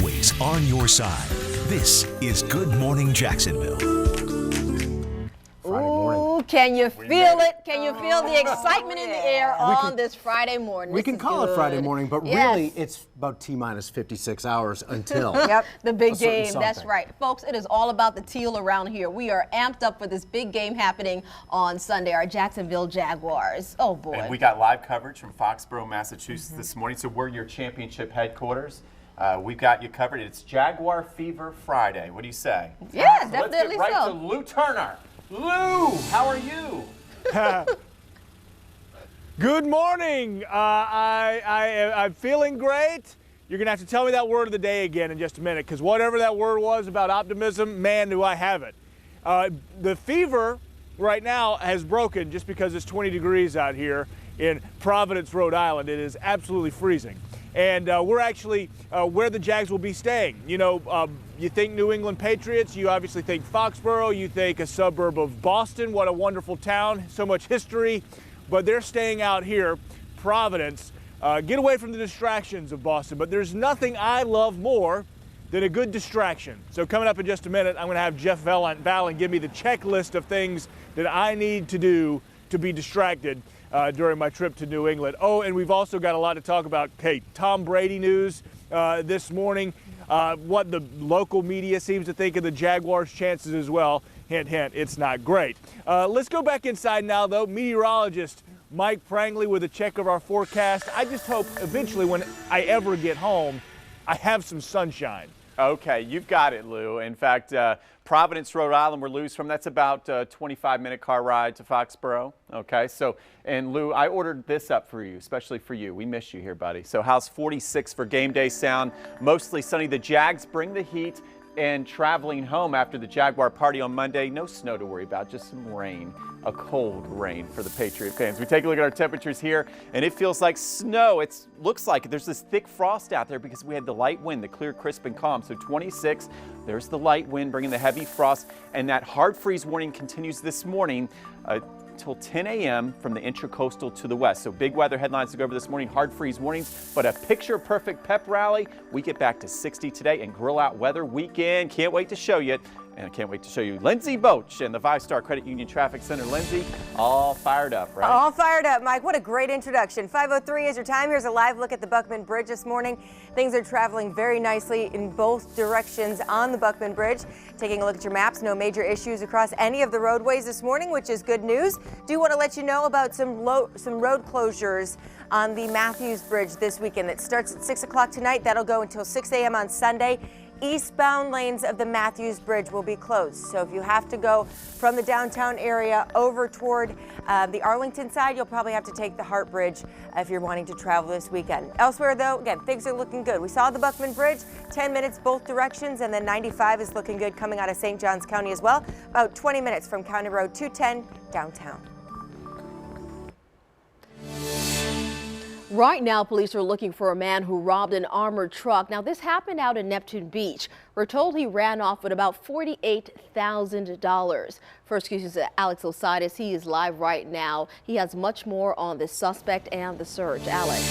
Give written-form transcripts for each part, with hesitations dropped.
always on your side. This is Good Morning Jacksonville. Ooh, can you feel it? Can you feel the excitement in the air on this Friday morning? We can call it Friday morning, but really it's about T-minus 56 hours until the big game. That's right. Folks, it is all about the teal around here. We are amped up for this big game happening on Sunday, our Jacksonville Jaguars. Oh, boy. And we got live coverage from Foxborough, Massachusetts this morning, so we're your championship headquarters. We've got you covered. It's Jaguar Fever Friday. What do you say? Yeah, so definitely let's get right to Lou Turner. Lou, how are you? Good morning. I'm feeling great. You're going to have to tell me that word of the day again in just a minute, because whatever that word was about optimism, man, do I have it. The fever right now has broken just because it's 20 degrees out here in Providence, Rhode Island. It is absolutely freezing. And we're actually where the Jags will be staying. You know, you think New England Patriots, you obviously think Foxborough, you think a suburb of Boston. What a wonderful town, so much history. But they're staying out here, Providence. Get away from the distractions of Boston. But there's nothing I love more than a good distraction. So coming up in just a minute, I'm going to have Jeff Valen give me the checklist of things that I need to do to be distracted during my trip to New England. Oh, and we've also got a lot to talk about. Hey, Tom Brady news this morning. What the local media seems to think of the Jaguars' chances as well. Hint, hint, it's not great. Let's go back inside now, though. Meteorologist Mike Prangley with a check of our forecast. I just hope eventually when I ever get home, I have some sunshine. Okay, you've got it, Lou. In fact, Providence, Rhode Island, where Lou's from, that's about a 25-minute car ride to Foxborough. Okay, so, and Lou, I ordered this up for you, especially for you. We miss you here, buddy. So how's 46 for game day sound? Mostly sunny. The Jags bring the heat, and traveling home after the Jaguar party on Monday, no snow to worry about, just some rain. A cold rain for the Patriot fans. We take a look at our temperatures here, and it feels like snow. It looks like there's this thick frost out there because we had the light wind, the clear, crisp, and calm. So 26, there's the light wind bringing the heavy frost, and that hard freeze warning continues this morning till 10 a.m. from the intracoastal to the west. So big weather headlines to go over this morning, hard freeze warnings, but a picture-perfect pep rally. We get back to 60 today and grill out weather weekend. Can't wait to show you it. And I can't wait to show you Lindsay Boach and the 5-Star Credit Union Traffic Center. Lindsay, all fired up, right? All fired up, Mike. What a great introduction. 5:03 is your time. Here's a live look at the Buckman Bridge this morning. Things are traveling very nicely in both directions on the Buckman Bridge. Taking a look at your maps, no major issues across any of the roadways this morning, which is good news. Do want to let you know about some road closures on the Matthews Bridge this weekend. It starts at 6 o'clock tonight. That'll go until 6 a.m. on Sunday. Eastbound lanes of the Matthews Bridge will be closed. So if you have to go from the downtown area over toward the Arlington side, you'll probably have to take the Hart Bridge if you're wanting to travel this weekend. Elsewhere, though, again, things are looking good. We saw the Buckman Bridge, 10 minutes both directions, and then 95 is looking good coming out of St. Johns County as well. About 20 minutes from County Road 210 downtown. Right now, police are looking for a man who robbed an armored truck. Now, this happened out in Neptune Beach. We're told he ran off with about $48,000. First News' Alex Osiris, he is live right now. He has much more on this suspect and the search. Alex.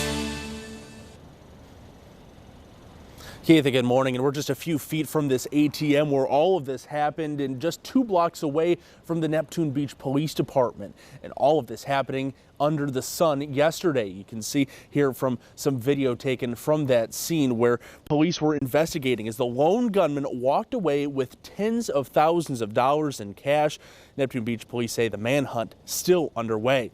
Keith, good morning, and we're just a few feet from this ATM where all of this happened, and just 2 blocks away from the Neptune Beach Police Department. And all of this happening under the sun yesterday. You can see here from some video taken from that scene where police were investigating as the lone gunman walked away with tens of thousands of dollars in cash. Neptune Beach police say the manhunt still underway.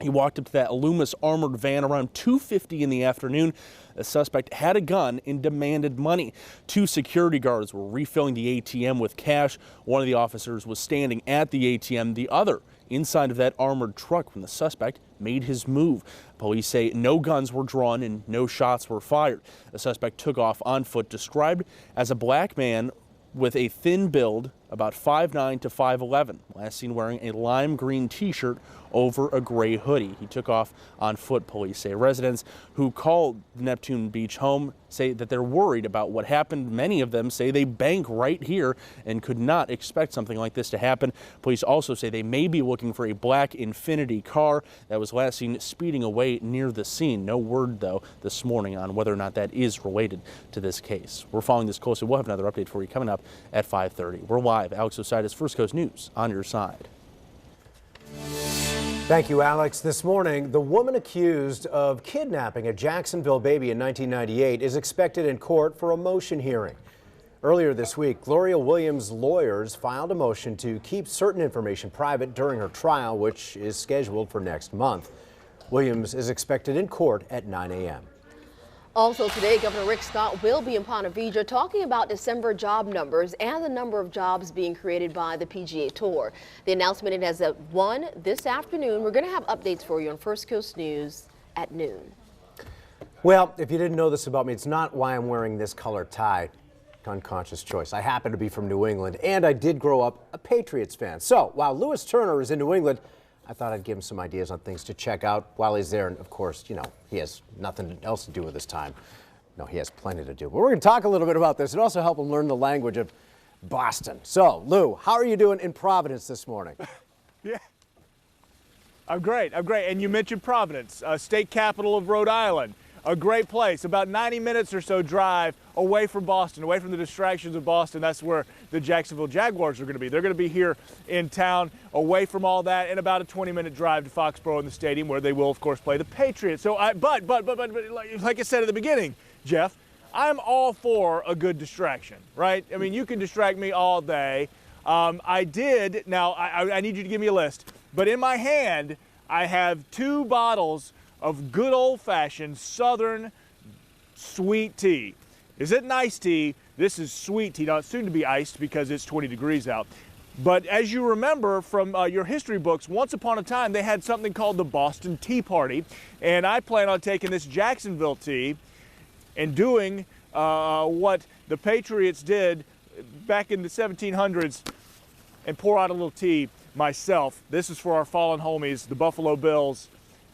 He walked up to that Loomis armored van around 2:50 in the afternoon. The suspect had a gun and demanded money. 2 security guards were refilling the ATM with cash. One of the officers was standing at the ATM, the other inside of that armored truck when the suspect made his move. Police say no guns were drawn and no shots were fired. The suspect took off on foot, described as a black man with a thin build, about 5'9" to 5'11", last seen wearing a lime green t-shirt over a gray hoodie. He took off on foot, police say. Residents who called Neptune Beach home say that they're worried about what happened. Many of them say they bank right here and could not expect something like this to happen. Police also say they may be looking for a black Infiniti car that was last seen speeding away near the scene. No word, though, this morning on whether or not that is related to this case. We're following this closely. We'll have another update for you coming up at 5:30. We're live. Alex Osiris, First Coast News, on your side. Thank you, Alex. This morning, the woman accused of kidnapping a Jacksonville baby in 1998 is expected in court for a motion hearing. Earlier this week, Gloria Williams' lawyers filed a motion to keep certain information private during her trial, which is scheduled for next month. Williams is expected in court at 9 a.m. Also today, Governor Rick Scott will be in Ponte Vedra talking about December job numbers and the number of jobs being created by the PGA Tour. The announcement it has at 1 this afternoon. We're going to have updates for you on First Coast News at noon. Well, if you didn't know this about me, it's not why I'm wearing this color tie. Unconscious choice. I happen to be from New England, and I did grow up a Patriots fan. So while Lewis Turner is in New England, I thought I'd give him some ideas on things to check out while he's there. And of course, you know, he has nothing else to do with his time. No, he has plenty to do. But we're going to talk a little bit about this and also help him learn the language of Boston. So, Lou, how are you doing in Providence this morning? Yeah, I'm great. And you mentioned Providence, state capital of Rhode Island. A great place, about 90 minutes or so drive away from Boston, away from the distractions of Boston. That's where the Jacksonville Jaguars are going to be. They're going to be here in town, away from all that, and about a 20-minute drive to Foxborough in the stadium, where they will, of course, play the Patriots. So, but like I said at the beginning, Jeff, I'm all for a good distraction, right? I mean, you can distract me all day. I need you to give me a list. But in my hand, I have 2 bottles of good old-fashioned Southern sweet tea. Is it nice tea? This is sweet tea. Now, it's soon to be iced because it's 20 degrees out. But as you remember from your history books, once upon a time, they had something called the Boston Tea Party. And I plan on taking this Jacksonville tea and doing what the Patriots did back in the 1700s and pour out a little tea myself. This is for our fallen homies, the Buffalo Bills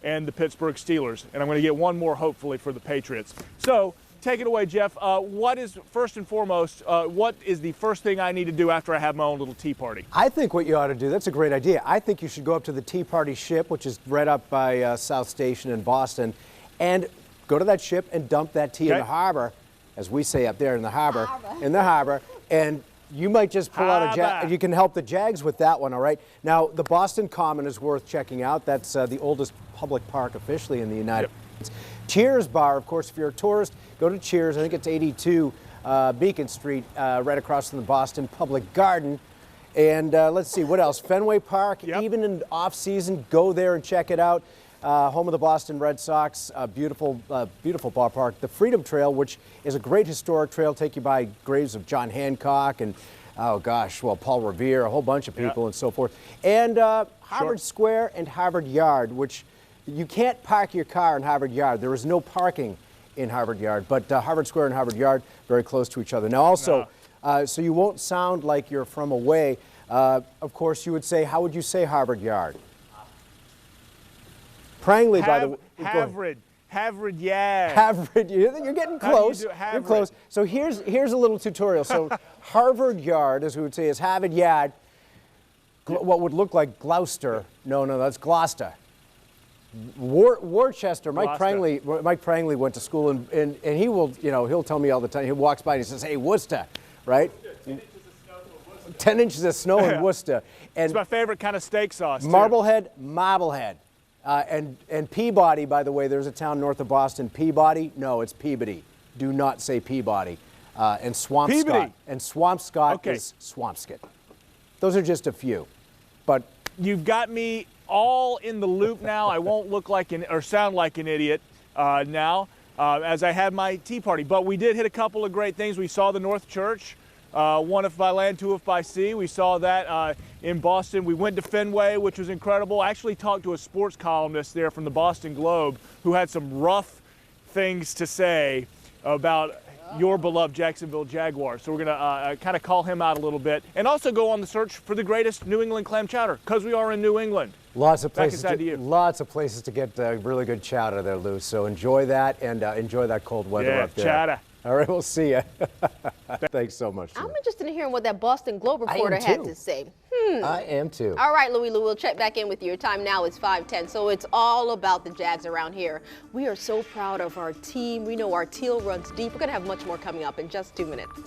and the Pittsburgh Steelers. And I'm going to get one more, hopefully, for the Patriots. So take it away, Jeff. What is, first and foremost, what is the first thing I need to do after I have my own little tea party? I think what you ought to do, that's a great idea. I think you should go up to the Tea Party ship, which is right up by South Station in Boston, and go to that ship and dump that tea in the harbor, as we say up there in the harbor, and you might just pull out a Jag. You can help the Jags with that one, all right? Now, the Boston Common is worth checking out. That's the oldest public park officially in the United States. Cheers Bar, of course, if you're a tourist, go to Cheers. I think it's 82 Beacon Street, right across from the Boston Public Garden. And let's see, what else? Fenway Park, even in off-season, go there and check it out. Home of the Boston Red Sox, beautiful ballpark. The Freedom Trail, which is a great historic trail, take you by graves of John Hancock and, oh gosh, well, Paul Revere, a whole bunch of people and so forth. And Harvard Square and Harvard Yard, which you can't park your car in Harvard Yard. There is no parking in Harvard Yard, but Harvard Square and Harvard Yard, very close to each other. Now also, so you won't sound like you're from away, of course, you would say, how would you say Harvard Yard? Prangley, by the way. Harvard Yard. Harvard, you're getting close. You're close. So here's a little tutorial. So Harvard Yard, as we would say, is Harvard Yard. What would look like Gloucester? No, that's Gloucester. Worcester. Mike Prangley went to school, and he will, he'll tell me all the time. He walks by and he says, "Hey, Worcester," right? 10 inches of snow in Worcester. And it's my favorite kind of steak sauce. Marblehead. And Peabody, by the way, there's a town north of Boston. Peabody? No, it's Peabody. Do not say Peabody. And Swampscott. Peabody. And Swampscott is Swampscott. Those are just a few. But you've got me all in the loop now. I won't look like or sound like an idiot now as I have my tea party. But we did hit a couple of great things. We saw the North Church. One if by land, two if by sea. We saw that in Boston. We went to Fenway, which was incredible. I actually talked to a sports columnist there from the Boston Globe who had some rough things to say about your beloved Jacksonville Jaguars. So we're going to kind of call him out a little bit and also go on the search for the greatest New England clam chowder because we are in New England. Lots of places to get really good chowder there, Lou. So enjoy that and enjoy that cold weather up there. Chowder. All right, we'll see you. Thanks so much. I'm interested in hearing what that Boston Globe reporter had to say. I am too. All right, Louie Lou, we'll check back in with you. Your time now is 5:10, so it's all about the Jags around here. We are so proud of our team. We know our teal runs deep. We're going to have much more coming up in just 2 minutes.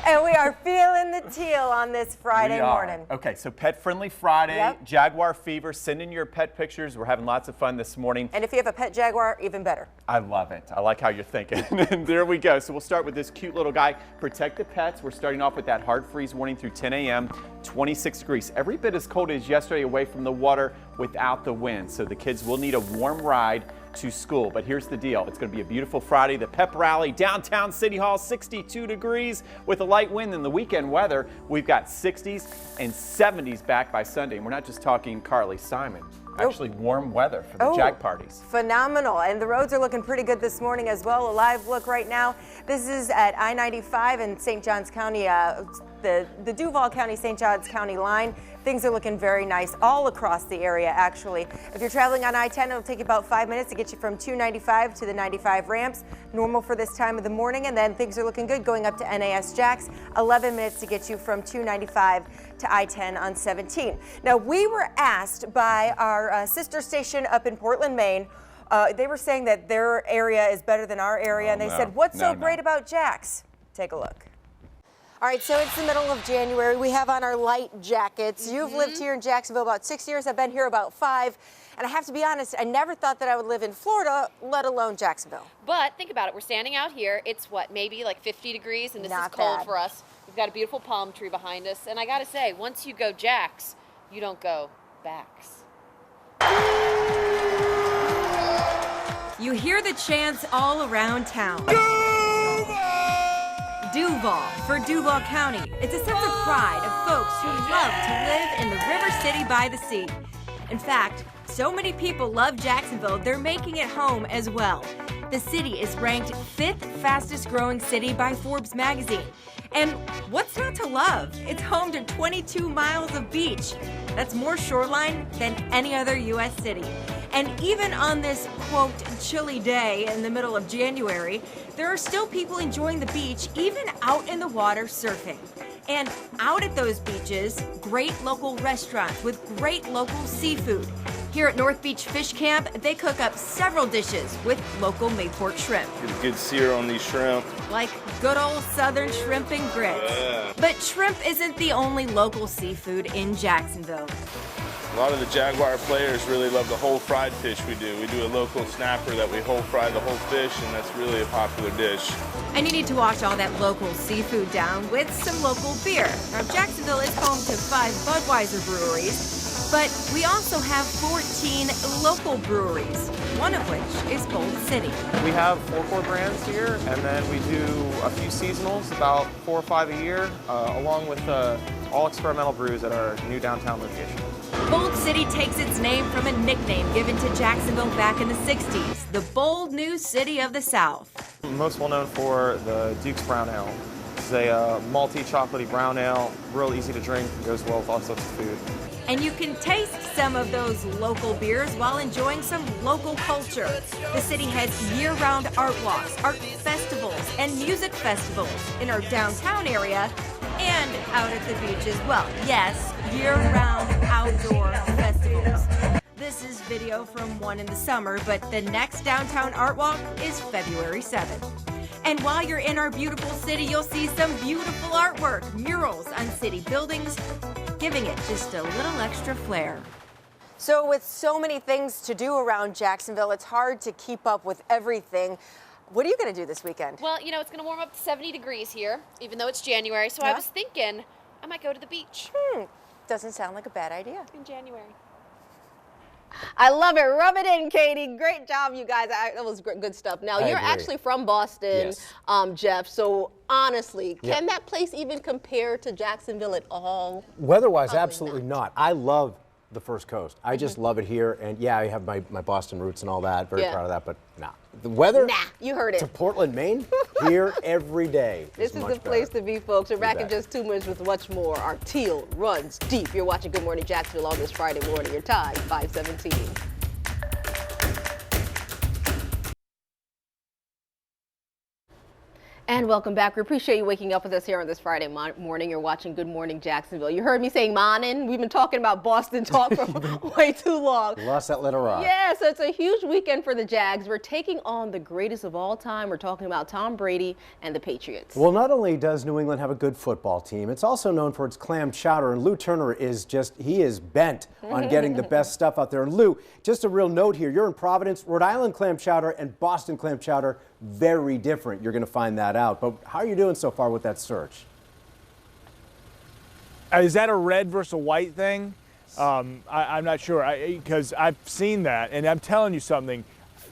And we are feeling the teal on this Friday morning. Okay, so Pet Friendly Friday, Yep. Jaguar Fever. Send in your pet pictures. We're having lots of fun this morning. And if you have a pet Jaguar, even better. I love it. I like how you're thinking. And there we go. So we'll start with this cute little guy. Protect the pets. We're starting off with that hard freeze warning through 10 a.m. 26 degrees. Every bit as cold as yesterday away from the water without the wind. So the kids will need a warm ride to school. But here's the deal. It's going to be a beautiful Friday. The pep rally, downtown City Hall, 62 degrees with a light wind. In the weekend weather, we've got 60s and 70s back by Sunday. And we're not just talking Carly Simon. Actually warm weather for the Jag parties. Phenomenal. And the roads are looking pretty good this morning as well. A live look right now. This is at I-95 in St. Johns County, the Duval County, St. Johns County line. Things are looking very nice all across the area, actually. If you're traveling on I-10, it'll take you about 5 minutes to get you from 295 to the 95 ramps. Normal for this time of the morning, and then things are looking good going up to NAS Jax. 11 minutes to get you from 295 to I-10 on 17. Now, we were asked by our sister station up in Portland, Maine. They were saying that their area is better than our area, and they said, what's so great about Jax? Take a look. All right, so it's the middle of January. We have on our light jackets. You've lived here in Jacksonville about 6 years. I've been here about 5. And I have to be honest, I never thought that I would live in Florida, let alone Jacksonville. But think about it. We're standing out here. It's what, maybe like 50 degrees, and this Not is cold bad. for us. We've got a beautiful palm tree behind us. And I got to say, once you go Jax, you don't go backs. You hear the chants all around town. Duval for Duval County. It's a sense of pride of folks who love to live in the River City by the sea. In fact, so many people love Jacksonville, they're making it home as well. The city is ranked 5th fastest growing city by Forbes magazine. And what's not to love? It's home to 22 miles of beach. That's more shoreline than any other U.S. city. And even on this, quote, chilly day in the middle of January, there are still people enjoying the beach, even out in the water surfing. And out at those beaches, great local restaurants with great local seafood. Here at North Beach Fish Camp, they cook up several dishes with local Mayport shrimp. Get a good sear on these shrimp. Like good old southern shrimp and grits. Yeah. But shrimp isn't the only local seafood in Jacksonville. A lot of the Jaguar players really love the whole fried fish we do. We do a local snapper that we whole fry the whole fish, and that's really a popular dish. And you need to wash all that local seafood down with some local beer. Now, Jacksonville is home to 5 Budweiser breweries, but we also have 14 local breweries, one of which is Bold City. We have 4 core brands here, and then we do a few seasonals, about 4 or 5 a year, along with all experimental brews at our new downtown location. Bold City takes its name from a nickname given to Jacksonville back in the 60s, the bold new city of the South. Most well known for the Duke's Brown Ale. It's a malty, chocolatey brown ale, real easy to drink, and goes well with all sorts of food. And you can taste some of those local beers while enjoying some local culture. The city has year-round art walks, art festivals, and music festivals in our downtown area and out at the beach as well. Yes, year-round outdoor festivals. This is video from one in the summer, but the next downtown art walk is February 7th. And while you're in our beautiful city, you'll see some beautiful artwork, murals on city buildings, giving it just a little extra flair. So with so many things to do around Jacksonville, it's hard to keep up with everything. What are you going to do this weekend? Well, you know, it's going to warm up to 70 degrees here, even though it's January. So I was thinking I might go to the beach. Doesn't sound like a bad idea. In January. I love it. Rub it in, Katie. Great job, you guys. That was good stuff. Now, you're actually from Boston, Yes. Jeff. So, honestly, can that place even compare to Jacksonville at all? Weather-wise, Probably absolutely not. I love the First Coast. I just love it here. And yeah, I have my Boston roots and all that. Very proud of that. But nah. The weather you heard it. to Portland, Maine, here every day. This is the place to be, folks. We're back in just 2 minutes with much more. Our teal runs deep. You're watching Good Morning Jacksonville on this Friday morning. Your time, 5:17. And welcome back. We appreciate you waking up with us here on this Friday morning. You're watching Good Morning Jacksonville. You heard me saying morning. We've been talking about Boston talk for way too long. You lost that letter off. Yeah, so it's a huge weekend for the Jags. We're taking on the greatest of all time. We're talking about Tom Brady and the Patriots. Well, not only does New England have a good football team, it's also known for its clam chowder. And Lou Turner is he is bent on getting the best stuff out there. And Lou, just a real note here. You're in Providence. Rhode Island clam chowder and Boston clam chowder, very different. You're going to find that out. But how are you doing so far with that search? Is that a red versus a white thing? I'm not sure, because I've seen that, and I'm telling you something.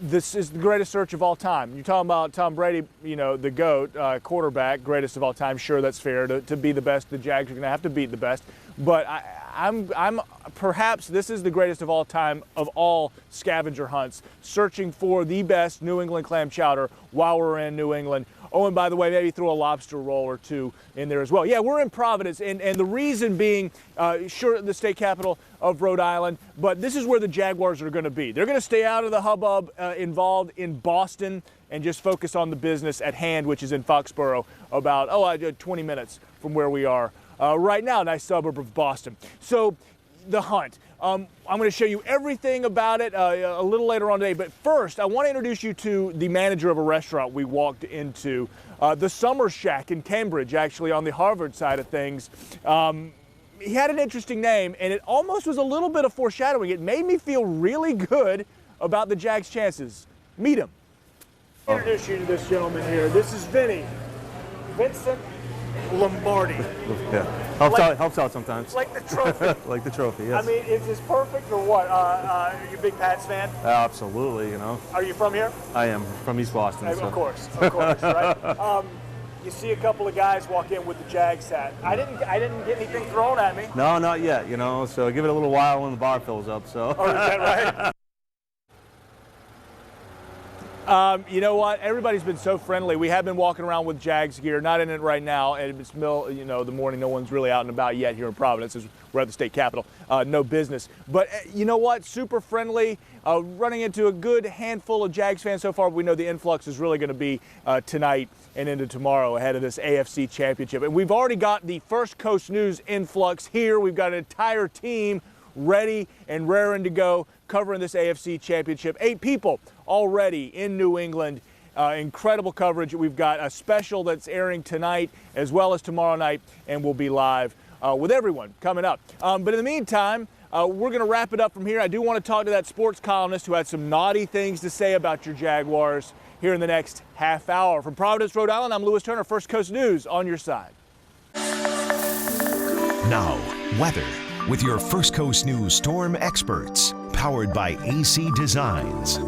This is the greatest search of all time. You're talking about Tom Brady, you know, the GOAT, quarterback, greatest of all time. Sure, that's fair. To be the best, the Jags are going to have to beat the best. But I'm perhaps this is the greatest of all time of all scavenger hunts, searching for the best New England clam chowder while we're in New England. Oh, and by the way, maybe throw a lobster roll or two in there as well. Yeah, we're in Providence, and the reason being, sure, the state capital of Rhode Island, but this is where the Jaguars are going to be. They're going to stay out of the hubbub involved in Boston and just focus on the business at hand, which is in Foxborough, about 20 minutes from where we are right now, a nice suburb of Boston. So the hunt. I'm going to show you everything about it a little later on today. But first, I want to introduce you to the manager of a restaurant we walked into, the Summer Shack in Cambridge, actually on the Harvard side of things. He had an interesting name, and it almost was a little bit of foreshadowing. It made me feel really good about the Jags' chances. Meet him. Introduce you to this gentleman here. This is Vincent Lombardi. Yeah, helps out sometimes. Like the trophy. Like the trophy, yes. I mean, is this perfect or what? Are you a big Pats fan? Absolutely, you know. Are you from here? I am from East Boston. Of course, right? You see a couple of guys walk in with the Jags hat. I didn't get anything thrown at me. No, not yet, you know, so give it a little while when the bar fills up, so. Oh, is that right? You know what? Everybody's been so friendly. We have been walking around with Jags gear, not in it right now. And it's the morning. No one's really out and about yet here in Providence. We're at the state capitol. No business. But you know what? Super friendly. Running into a good handful of Jags fans so far. We know the influx is really going to be tonight and into tomorrow ahead of this AFC Championship. And we've already got the First Coast News influx here. We've got an entire team ready and raring to go covering this AFC Championship. 8 people already in New England. Incredible coverage. We've got a special that's airing tonight as well as tomorrow night, and we'll be live with everyone coming up. But in the meantime, we're going to wrap it up from here. I do want to talk to that sports columnist who had some naughty things to say about your Jaguars here in the next half hour. From Providence, Rhode Island, I'm Lewis Turner, First Coast News on your side. Now, weather with your First Coast News storm experts, powered by AC Designs.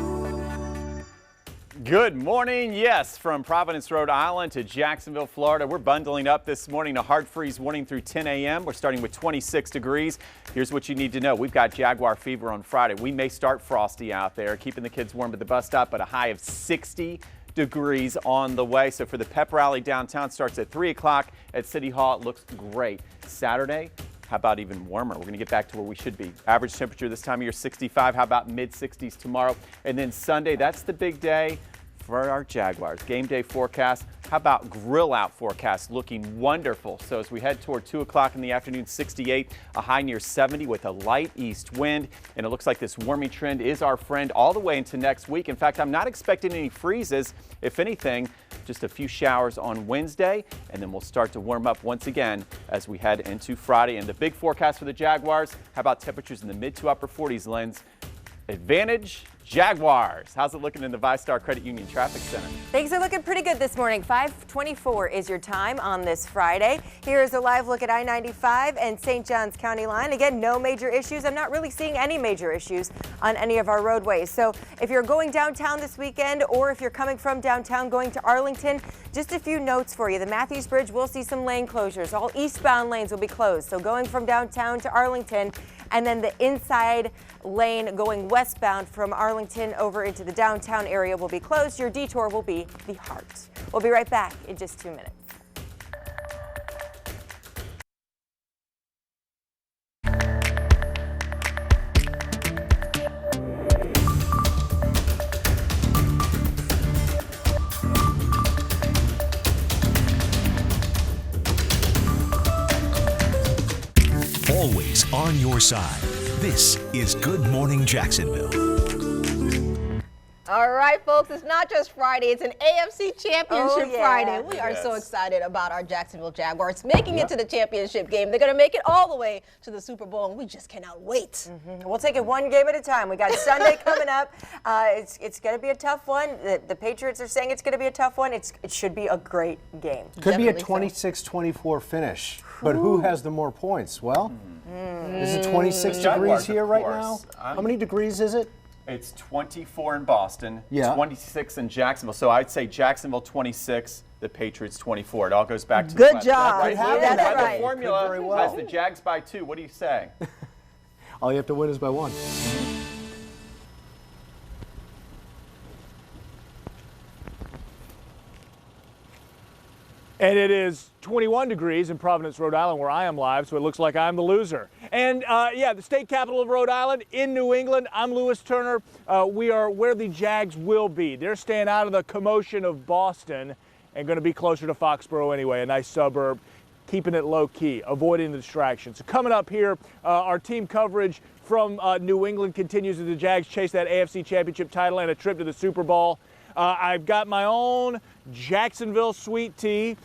Good morning. Yes, from Providence, Rhode Island to Jacksonville, Florida. We're bundling up this morning. A hard freeze warning through 10 a.m. We're starting with 26 degrees. Here's what you need to know. We've got Jaguar fever on Friday. We may start frosty out there, keeping the kids warm at the bus stop, but a high of 60 degrees on the way. So for the pep rally downtown, starts at 3 o'clock at City Hall. It looks great. Saturday, how about even warmer? We're going to get back to where we should be. Average temperature this time of year, 65. How about mid-60s tomorrow? And then Sunday, that's the big day for our Jaguars. Game day forecast. How about grill out forecast? Looking wonderful. So as we head toward 2 o'clock in the afternoon, 68, a high near 70 with a light east wind. And it looks like this warming trend is our friend all the way into next week. In fact, I'm not expecting any freezes. If anything, just a few showers on Wednesday, and then we'll start to warm up once again as we head into Friday. And the big forecast for the Jaguars, how about temperatures in the mid to upper 40s, Lens? Advantage Jaguars. How's it looking in the ViStar Credit Union Traffic Center? Things are looking pretty good this morning. 5:24 is your time on this Friday. Here is a live look at I-95 and St. Johns County line. Again, no major issues. I'm not really seeing any major issues on any of our roadways. So if you're going downtown this weekend or if you're coming from downtown going to Arlington, just a few notes for you. The Matthews Bridge will see some lane closures. All eastbound lanes will be closed. So going from downtown to Arlington, and then the inside lane going westbound from Arlington over into the downtown area will be closed. Your detour will be the Heart. We'll be right back in just 2 minutes. Always on your side. This is Good Morning Jacksonville. All right, folks, it's not just Friday, it's an AFC Championship Friday. We are so excited about our Jacksonville Jaguars making it to the championship game. They're going to make it all the way to the Super Bowl, and we just cannot wait. We'll take it one game at a time. We got Sunday coming up. It's going to be a tough one. The Patriots are saying it's going to be a tough one. It should be a great game. Could be a 26-24 finish, but who has the more points? Well, is it 26 degrees here right now? How many degrees is it? It's 24 in Boston, Yeah. 26 in Jacksonville. So I'd say Jacksonville 26, the Patriots 24. It all goes back to Good the job. Right? Yeah, that's The right. formula Very well. has the Jags by 2. What do you say? All you have to win is by 1. And it is 21 degrees in Providence, Rhode Island, where I am live, so it looks like I'm the loser. And yeah, the state capital of Rhode Island in New England. I'm Lewis Turner. We are where the Jags will be. They're staying out of the commotion of Boston and going to be closer to Foxborough anyway, a nice suburb, keeping it low key, avoiding the distractions. So coming up here, our team coverage from New England continues as the Jags chase that AFC Championship title and a trip to the Super Bowl. I've got my own Jacksonville sweet tea.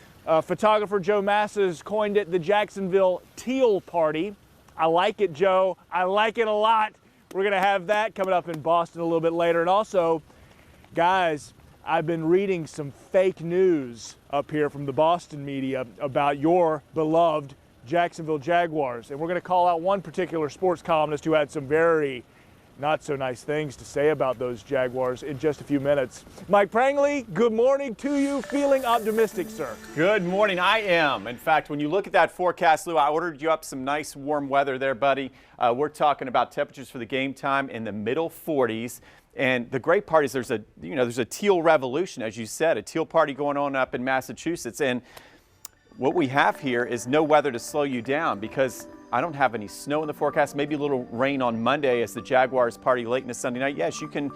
Photographer Joe Massa's coined it the Jacksonville Teal Party. I like it, Joe. I like it a lot. We're going to have that coming up in Boston a little bit later. And also, guys, I've been reading some fake news up here from the Boston media about your beloved Jacksonville Jaguars. And we're going to call out one particular sports columnist who had some very not so nice things to say about those Jaguars in just a few minutes. Mike Prangley, good morning to you. Feeling optimistic, sir? Good morning. I am. In fact, when you look at that forecast, Lou, I ordered you up some nice warm weather there, buddy. We're talking about temperatures for the game time in the middle 40s. And the great part is there's a teal revolution, as you said, a teal party going on up in Massachusetts. And what we have here is no weather to slow you down because I don't have any snow in the forecast, maybe a little rain on Monday as the Jaguars party late in the Sunday night. Yes, you can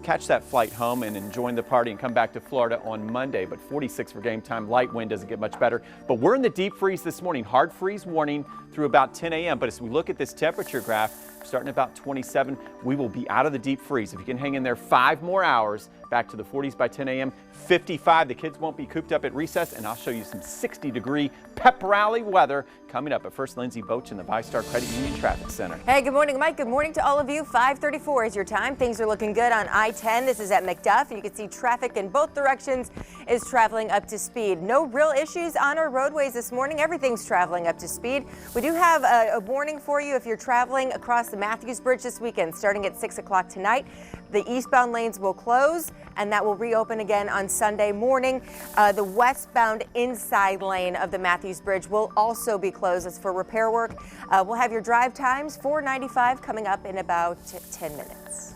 catch that flight home and enjoy the party and come back to Florida on Monday, but 46 for game time. Light wind doesn't get much better. But we're in the deep freeze this morning, hard freeze warning through about 10 a.m. But as we look at this temperature graph, starting about 27, we will be out of the deep freeze. If you can hang in there 5 more hours, back to the 40s by 10 a.m., 55. The kids won't be cooped up at recess, and I'll show you some 60-degree pep rally weather coming up. But first, Lindsay Boach in the ViStar Credit Union Traffic Center. Hey, good morning, Mike. Good morning to all of you. 5:34 is your time. Things are looking good on I-10. This is at McDuff. You can see traffic in both directions is traveling up to speed. No real issues on our roadways this morning. Everything's traveling up to speed. We do have a warning for you if you're traveling across the Matthews Bridge this weekend, starting at 6 o'clock tonight. The eastbound lanes will close, and that will reopen again on Sunday morning. The westbound inside lane of the Matthews Bridge will also be closed. It's for repair work. We'll have your drive times, 495, coming up in about 10 minutes.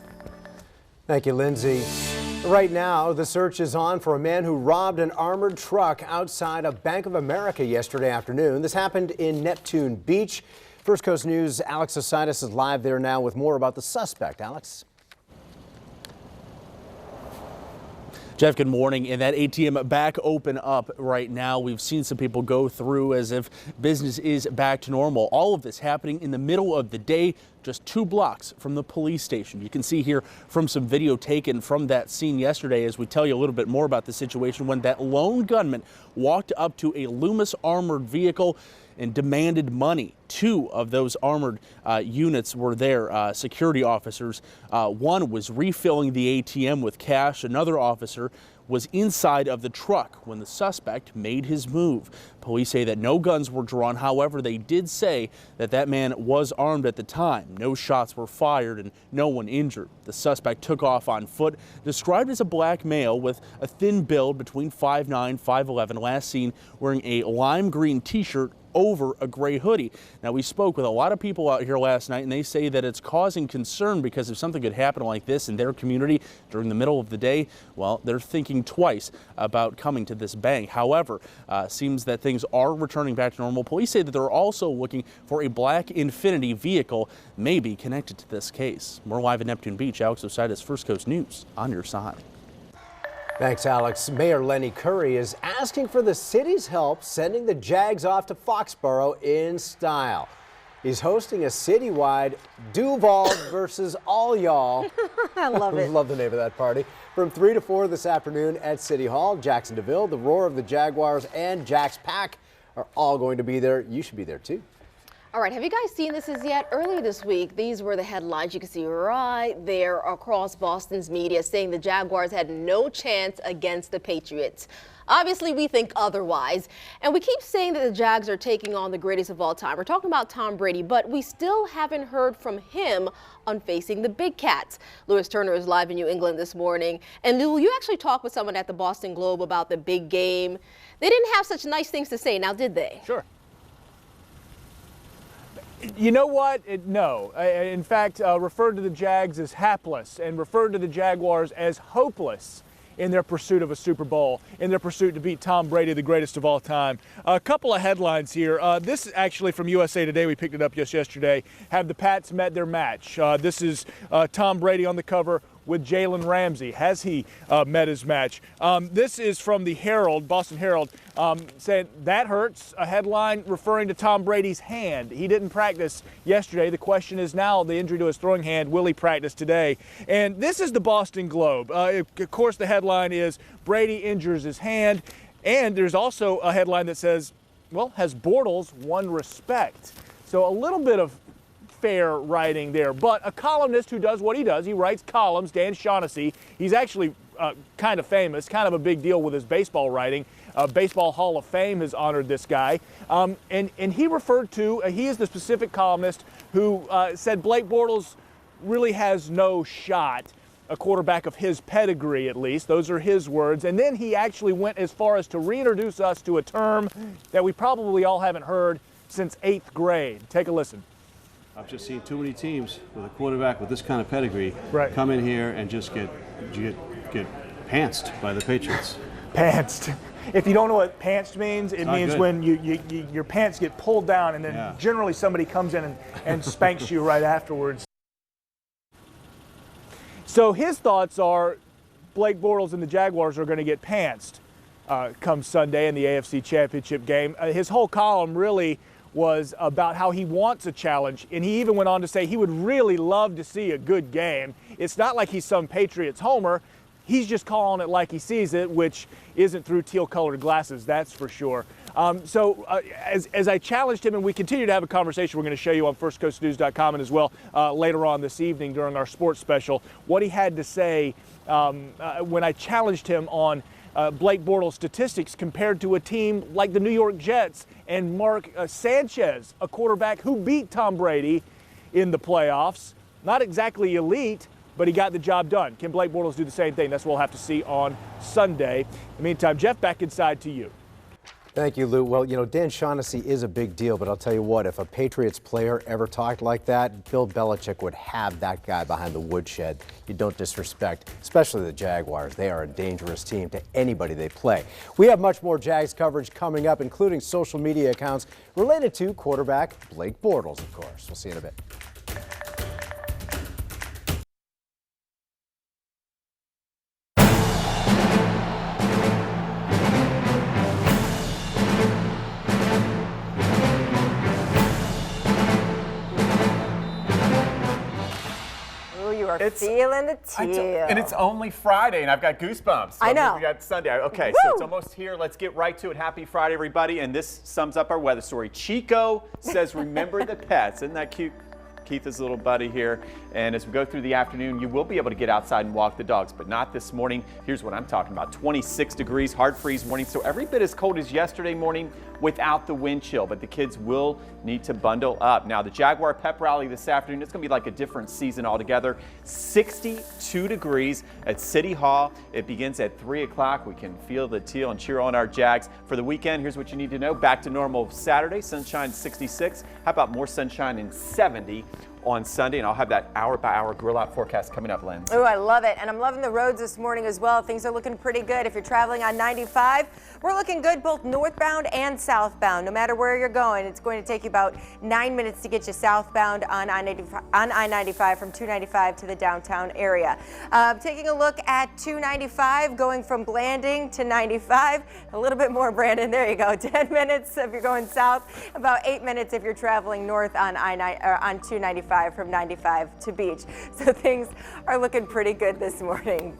Thank you, Lindsay. Right now, the search is on for a man who robbed an armored truck outside of Bank of America yesterday afternoon. This happened in Neptune Beach. First Coast News' Alex Ositis is live there now with more about the suspect. Alex? Jeff, good morning. And that ATM back open up right now. We've seen some people go through as if business is back to normal. All of this happening in the middle of the day. just 2 blocks from the police station. You can see here from some video taken from that scene yesterday as we tell you a little bit more about the situation when that lone gunman walked up to a Loomis armored vehicle and demanded money. 2 of those armored units were there, security officers. One was refilling the ATM with cash. Another officer was inside of the truck when the suspect made his move. Police say that no guns were drawn. However, they did say that that man was armed at the time. No shots were fired and no one injured. The suspect took off on foot, described as a black male with a thin build between 5'9", 5'11", last seen wearing a lime green t-shirt over a gray hoodie. Now, we spoke with a lot of people out here last night, and they say that it's causing concern because if something could happen like this in their community during the middle of the day, well, they're thinking twice about coming to this bank. However, seems that things are returning back to normal. Police say that they're also looking for a black Infiniti vehicle maybe connected to this case. More live at Neptune Beach. Alex Osiris, First Coast News, on your side. Thanks, Alex. Mayor Lenny Curry is asking for the city's help sending the Jags off to Foxborough in style. He's hosting a citywide Duval versus all y'all. I love it. Love the name of that party. From 3 to 4 this afternoon at City Hall, Jacksonville, the Roar of the Jaguars and Jack's Pack are all going to be there. You should be there too. All right, have you guys seen this as yet? Earlier this week, these were the headlines you can see right there across Boston's media saying the Jaguars had no chance against the Patriots. Obviously, we think otherwise, and we keep saying that the Jags are taking on the greatest of all time. We're talking about Tom Brady, but we still haven't heard from him on facing the Big Cats. Lewis Turner is live in New England this morning. And Lou, you actually talked with someone at the Boston Globe about the big game. They didn't have such nice things to say, now did they? Sure. You know what? No. In fact, referred to the Jags as hapless and referred to the Jaguars as hopeless in their pursuit of a Super Bowl, in their pursuit to beat Tom Brady, the greatest of all time. A couple of headlines here. This is actually from USA Today. We picked it up just yesterday. Have the Pats met their match? This is Tom Brady on the cover with Jalen Ramsey. Has he met his match? This is from the Herald, Boston Herald, saying that hurts. A headline referring to Tom Brady's hand. He didn't practice yesterday. The question is now the injury to his throwing hand. Will he practice today? And this is the Boston Globe. Of course, the headline is Brady injures his hand. And there's also a headline that says, well, has Bortles won respect? So a little bit of fair writing there, but a columnist who does what he does, he writes columns, Dan Shaughnessy, he's actually kind of famous, kind of a big deal with his baseball writing. Baseball Hall of Fame has honored this guy, and he referred to, he is the specific columnist who said Blake Bortles really has no shot, a quarterback of his pedigree at least, those are his words, and then he actually went as far as to reintroduce us to a term that we probably all haven't heard since 8th grade. Take a listen. I've just seen too many teams with a quarterback with this kind of pedigree come in here and just get pantsed by the Patriots. Pantsed. If you don't know what pantsed means, it means good. when your pants get pulled down and then generally somebody comes in and spanks you right afterwards. So his thoughts are Blake Bortles and the Jaguars are going to get pantsed come Sunday in the AFC Championship game. His whole column really was about how he wants a challenge, and he even went on to say he would really love to see a good game. It's not like he's some Patriots homer. He's just calling it like he sees it, which isn't through teal-colored glasses, that's for sure. As I challenged him, and we continue to have a conversation we're going to show you on firstcoastnews.com and as well later on this evening during our sports special, what he had to say when I challenged him on Blake Bortles' statistics compared to a team like the New York Jets and Mark Sanchez, a quarterback who beat Tom Brady in the playoffs. Not exactly elite, but he got the job done. Can Blake Bortles do the same thing? That's what we'll have to see on Sunday. In the meantime, Jeff, back inside to you. Thank you, Lou. Well, you know, Dan Shaughnessy is a big deal, but I'll tell you what, if a Patriots player ever talked like that, Bill Belichick would have that guy behind the woodshed. You don't disrespect, especially the Jaguars. They are a dangerous team to anybody they play. We have much more Jags coverage coming up, including social media accounts related to quarterback Blake Bortles, of course. We'll see you in a bit. feeling the teal. And it's only Friday, and I've got goosebumps. So I know. We got Sunday. Okay, Woo! so it's almost here. Let's get right to it. Happy Friday, everybody. And this sums up our weather story. Chico says, remember the pets. Isn't that cute? Keith's little buddy here. And as we go through the afternoon, you will be able to get outside and walk the dogs, but not this morning. Here's what I'm talking about. 26 degrees, hard freeze morning. So every bit as cold as yesterday morning without the wind chill, but the kids will need to bundle up. Now, the Jaguar Pep Rally this afternoon, it's going to be like a different season altogether. 62 degrees at City Hall. It begins at 3 o'clock. We can feel the teal and cheer on our Jags. For the weekend, here's what you need to know. Back to normal Saturday, sunshine 66. How about more sunshine in 70 on Sunday? And I'll have that hour-by-hour grill-out forecast coming up, Lynn. Oh, I love it. And I'm loving the roads this morning as well. Things are looking pretty good. If you're traveling on 95, we're looking good both northbound and southbound. No matter where you're going, it's going to take you about 9 minutes to get you southbound on I-95 from 295 to the downtown area. Taking a look at 295 going from Blanding to 95. A little bit more, Brandon. There you go. 10 minutes if you're going south. About 8 minutes if you're traveling north on 295 from 95 to Beach. So things are looking pretty good this morning.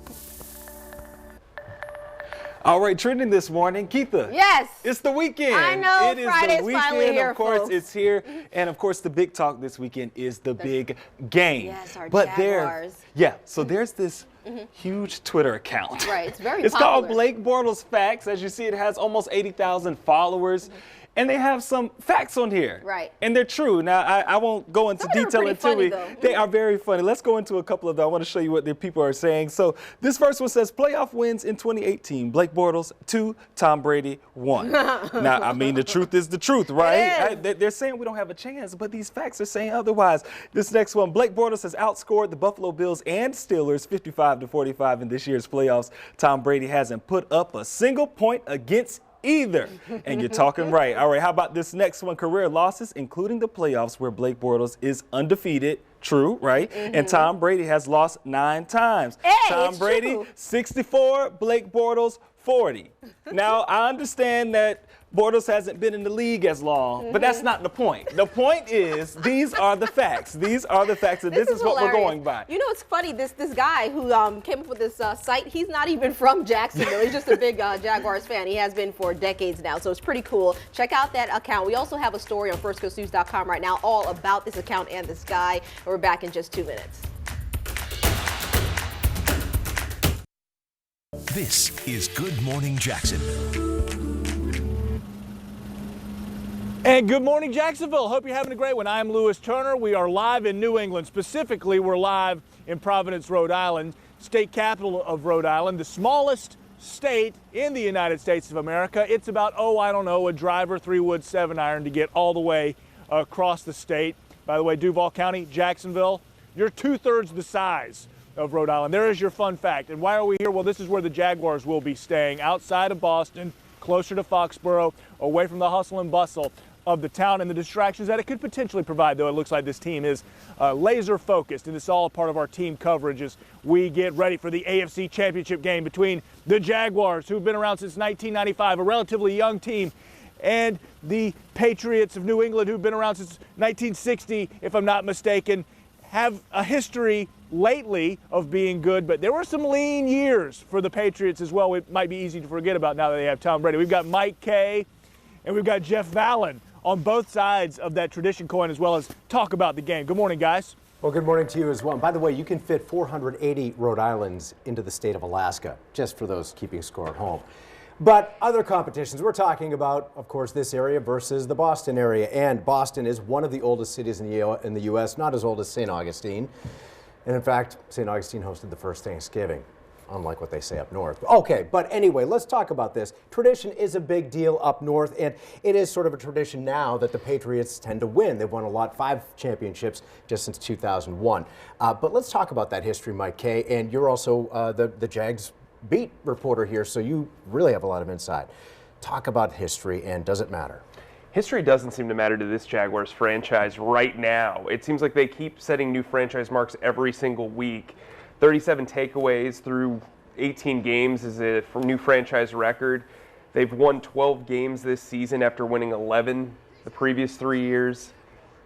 All right, trending this morning, Keitha. Yes. It's the weekend. I know. It is Friday's the weekend. finally here, of course, folks. it's here. And of course, the big talk this weekend is the big game. Yes, our but Jaguars. so there's this huge Twitter account. Right, it's very It's popular. called Blake Bortles Facts. As you see, it has almost 80,000 followers. And they have some facts on here. Right. And they're true. Now, I won't go into Some of them are detail pretty until funny, we. though. They are very funny. Let's go into a couple of them. I want to show you what the people are saying. So this first one says playoff wins in 2018. Blake Bortles 2, Tom Brady 1. Now, I mean, the truth is the truth, right? They're saying we don't have a chance, but these facts are saying otherwise. This next one, Blake Bortles has outscored the Buffalo Bills and Steelers 55-45 in this year's playoffs. Tom Brady hasn't put up a single point against either. And you're talking right. All right, how about this next one? Career losses, including the playoffs where Blake Bortles is undefeated. True, right? And Tom Brady has lost 9 times. Hey, Tom it's Brady, true. 64, Blake Bortles, 40. Now, I understand that Bortles hasn't been in the league as long, but that's not the point. The point is, these are the facts. These are the facts, and this is what we're going by. You know, it's funny, this guy who came up with this site, he's not even from Jacksonville. He's just a big Jaguars fan. He has been for decades now, so it's pretty cool. Check out that account. We also have a story on firstcoastnews.com right now all about this account and this guy, and we're back in just 2 minutes. This is Good Morning Jacksonville. And good morning, Jacksonville. Hope you're having a great one. I'm Lewis Turner. We are live in New England. Specifically, we're live in Providence, Rhode Island, state capital of Rhode Island, the smallest state in the United States of America. It's about, a driver 3-wood 7-iron to get all the way across the state. By the way, Duval County, Jacksonville, you're 2/3 the size of Rhode Island. There is your fun fact. And why are we here? Well, this is where the Jaguars will be staying, outside of Boston, closer to Foxborough, away from the hustle and bustle of the town and the distractions that it could potentially provide, though it looks like this team is laser focused, and it's all a part of our team coverage as we get ready for the AFC Championship game between the Jaguars, who've been around since 1995, a relatively young team, and the Patriots of New England, who've been around since 1960, if I'm not mistaken, have a history lately of being good, but there were some lean years for the Patriots as well. It might be easy to forget about now that they have Tom Brady. We've got Mike Kay and we've got Jeff Vallon on both sides of that tradition coin, as well as talk about the game. Good morning, guys. Well, good morning to you as well. And by the way, you can fit 480 Rhode Islands into the state of Alaska, just for those keeping score at home. But other competitions, we're talking about, of course, this area versus the Boston area. And Boston is one of the oldest cities in the U.S., not as old as St. Augustine. And in fact, St. Augustine hosted the first Thanksgiving, unlike what they say up north. Okay, but anyway, let's talk about this. Tradition is a big deal up north, and it is sort of a tradition now that the Patriots tend to win. They've won a lot, 5 championships just since 2001. But let's talk about that history, Mike Kay, and you're also the Jags beat reporter here, so you really have a lot of insight. Talk about history, and does it matter? History doesn't seem to matter to this Jaguars franchise right now. It seems like they keep setting new franchise marks every single week. 37 takeaways through 18 games is a new franchise record. They've won 12 games this season after winning 11 the previous 3 years.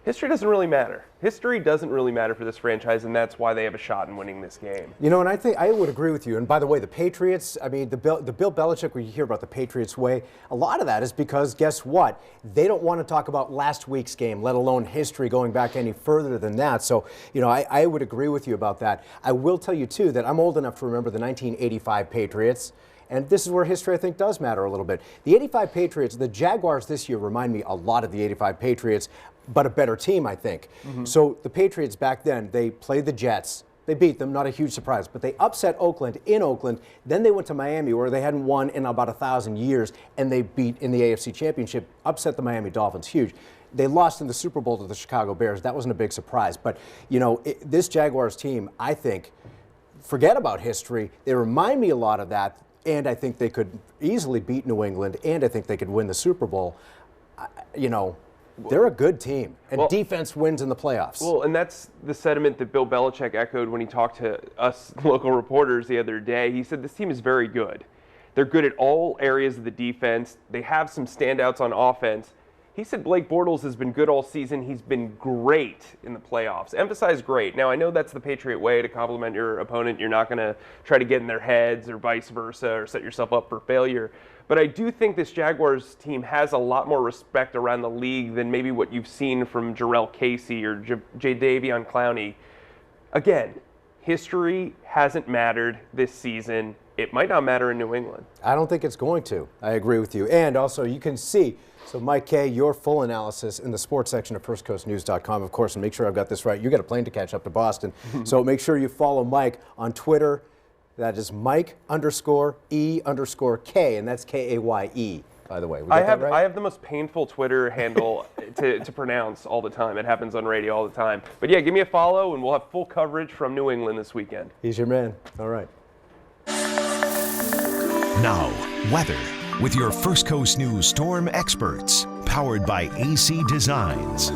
History doesn't really matter. History doesn't really matter for this franchise, and that's why they have a shot in winning this game. You know, and I think I would agree with you. And by the way, the Patriots, I mean, the Bill Belichick, when you hear about the Patriots way, a lot of that is because, guess what? They don't want to talk about last week's game, let alone history going back any further than that. So, you know, I would agree with you about that. I will tell you, too, that I'm old enough to remember the 1985 Patriots. And this is where history, I think, does matter a little bit. The 85 Patriots, the Jaguars this year remind me a lot of the 85 Patriots, but a better team, I think. So the Patriots back then, they played the Jets. They beat them, not a huge surprise, but they upset Oakland in Oakland. Then they went to Miami, where they hadn't won in about 1,000 years, and they beat in the AFC Championship, upset the Miami Dolphins, huge. They lost in the Super Bowl to the Chicago Bears. That wasn't a big surprise. But, you know, this Jaguars team, I think, forget about history. They remind me a lot of that, and I think they could easily beat New England, and I think they could win the Super Bowl. You know, they're a good team, and defense wins in the playoffs. Well, and that's the sentiment that Bill Belichick echoed when he talked to us local reporters the other day. He said this team is very good. They're good at all areas of the defense. They have some standouts on offense. He said Blake Bortles has been good all season. He's been great in the playoffs. Emphasize great. Now, I know that's the Patriot way to compliment your opponent. You're not going to try to get in their heads or vice versa or set yourself up for failure. But I do think this Jaguars team has a lot more respect around the league than maybe what you've seen from Jarrell Casey or Jadeveon Clowney. Again, history hasn't mattered this season. It might not matter in New England. I don't think it's going to. I agree with you. And also, you can see, so Mike Kay, your full analysis in the sports section of firstcoastnews.com, of course, and make sure I've got this right. You got a plane to catch up to Boston. So make sure you follow Mike on Twitter. That is Mike_E_K, and that's K-A-Y-E, by the way. I have the most painful Twitter handle to pronounce all the time. It happens on radio all the time. But yeah, give me a follow, and we'll have full coverage from New England this weekend. He's your man. All right. Now, weather with your First Coast News storm experts, powered by AC Designs.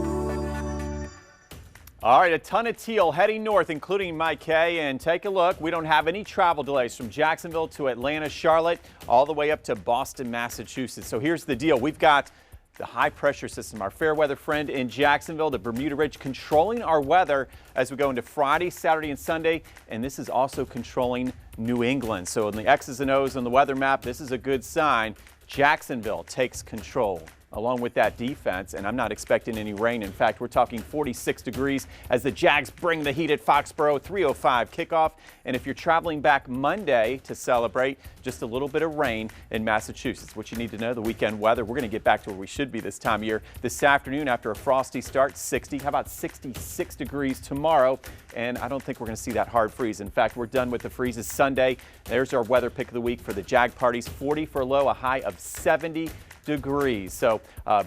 All right, a ton of teal heading north, including Mike Kay, and take a look. We don't have any travel delays from Jacksonville to Atlanta, Charlotte, all the way up to Boston, Massachusetts. So here's the deal. We've got the high pressure system, our fair weather friend in Jacksonville, the Bermuda Ridge, controlling our weather as we go into Friday, Saturday, and Sunday. And this is also controlling New England. So in the X's and O's on the weather map, this is a good sign. Jacksonville takes control along with that defense, and I'm not expecting any rain. In fact, we're talking 46 degrees as the Jags bring the heat at Foxborough, 3:05 kickoff. And if you're traveling back Monday to celebrate, just a little bit of rain in Massachusetts. What you need to know, the weekend weather, we're going to get back to where we should be this time of year. This afternoon, after a frosty start, 60. How about 66 degrees tomorrow? And I don't think we're going to see that hard freeze. In fact, we're done with the freezes Sunday. There's our weather pick of the week for the Jag parties. 40 for a low, a high of 70 degrees. So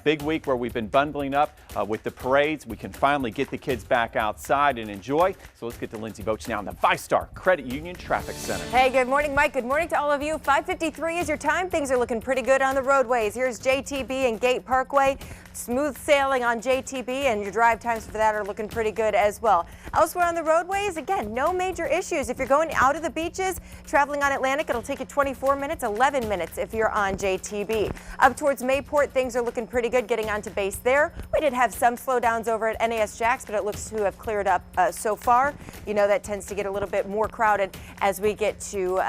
big week where we've been bundling up with the parades. We can finally get the kids back outside and enjoy. So let's get to Lindsay Boach now in the 5-Star Credit Union Traffic Center. Hey, good morning, Mike. Good morning to all of you. 5:53 is your time. Things are looking pretty good on the roadways. Here's JTB and Gate Parkway. Smooth sailing on JTB, and your drive times for that are looking pretty good as well. Elsewhere on the roadways, again, no major issues. If you're going out of the beaches, traveling on Atlantic, it'll take you 24 minutes, 11 minutes if you're on JTB. Up towards Mayport, things are looking pretty good getting onto base there. We did have some slowdowns over at NAS Jax, but it looks to have cleared up so far. You know that tends to get a little bit more crowded as we get to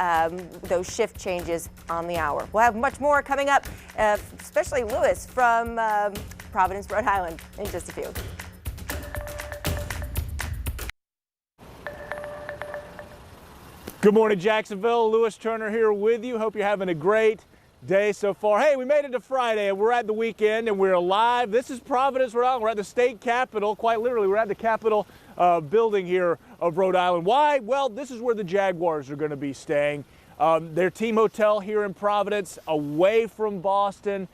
those shift changes on the hour. We'll have much more coming up, especially Lewis from Providence, Rhode Island, in just a few. Good morning, Jacksonville. Lewis Turner here with you. Hope you're having a great day so far. Hey, we made it to Friday, and we're at the weekend, and we're live. This is Providence, Rhode Island. We're at the state capitol. Quite literally, we're at the Capitol building here of Rhode Island. Why? Well, this is where the Jaguars are going to be staying. Their team hotel here in Providence, away from Boston,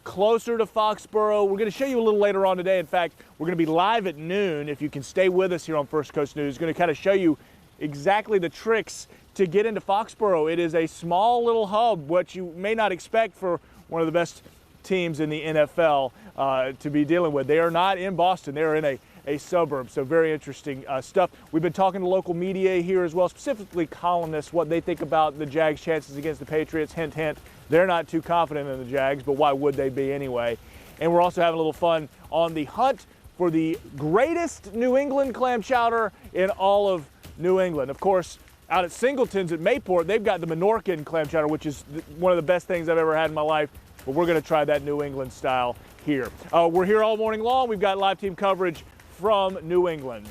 closer to Foxborough. We're going to show you a little later on today. In fact, we're going to be live at noon. If you can stay with us here on First Coast News, going to kind of show you exactly the tricks to get into Foxborough. It is a small little hub, what you may not expect for one of the best teams in the NFL to be dealing with. They are not in Boston. They're in a suburb, so very interesting stuff. We've been talking to local media here as well, specifically columnists, what they think about the Jags' chances against the Patriots. Hint, hint, they're not too confident in the Jags, but why would they be anyway? And we're also having a little fun on the hunt for the greatest New England clam chowder in all of New England. Of course, out at Singleton's at Mayport, they've got the Menorcan clam chowder, which is one of the best things I've ever had in my life. But we're going to try that New England style here. We're here all morning long. We've got live team coverage from New England.